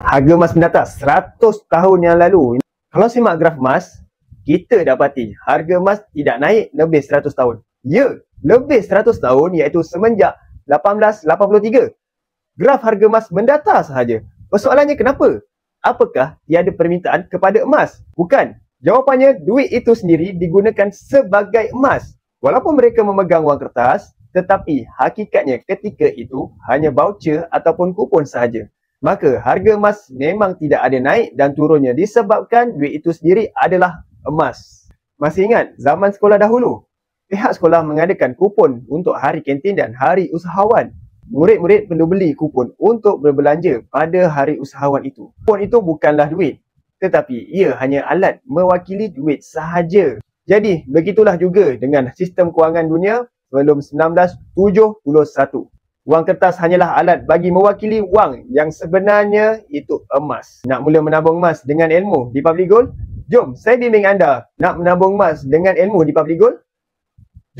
Harga emas mendatar 100 tahun yang lalu. Kalau simak graf emas, kita dapati harga emas tidak naik lebih 100 tahun. Ya, lebih 100 tahun iaitu semenjak 1883. Graf harga emas mendatar sahaja. Persoalannya kenapa? Apakah tiada permintaan kepada emas? Bukan. Jawapannya, duit itu sendiri digunakan sebagai emas. Walaupun mereka memegang wang kertas, tetapi hakikatnya ketika itu hanya voucher ataupun kupon sahaja. Maka harga emas memang tidak ada naik dan turunnya disebabkan duit itu sendiri adalah emas. Masih ingat zaman sekolah dahulu? Pihak sekolah mengadakan kupon untuk hari kantin dan hari usahawan. Murid-murid perlu beli kupon untuk berbelanja pada hari usahawan itu. Kupon itu bukanlah duit, tetapi ia hanya alat mewakili duit sahaja. Jadi begitulah juga dengan sistem kewangan dunia sebelum 1971. Wang kertas hanyalah alat bagi mewakili wang yang sebenarnya itu emas. Nak mula menabung emas dengan ilmu di Public Gold? Jom saya bimbing anda. Nak menabung emas dengan ilmu di Public Gold?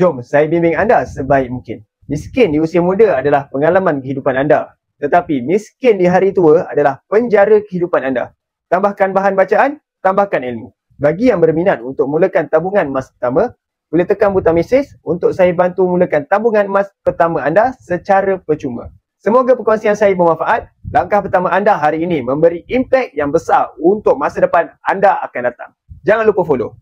Jom saya bimbing anda sebaik mungkin. Miskin di usia muda adalah pengalaman kehidupan anda. Tetapi miskin di hari tua adalah penjara kehidupan anda. Tambahkan bahan bacaan, tambahkan ilmu. Bagi yang berminat untuk mulakan tabungan emas pertama, boleh tekan butang mesej untuk saya bantu mulakan tabungan emas pertama anda secara percuma. Semoga perkongsian saya bermanfaat. Langkah pertama anda hari ini memberi impak yang besar untuk masa depan anda akan datang. Jangan lupa follow.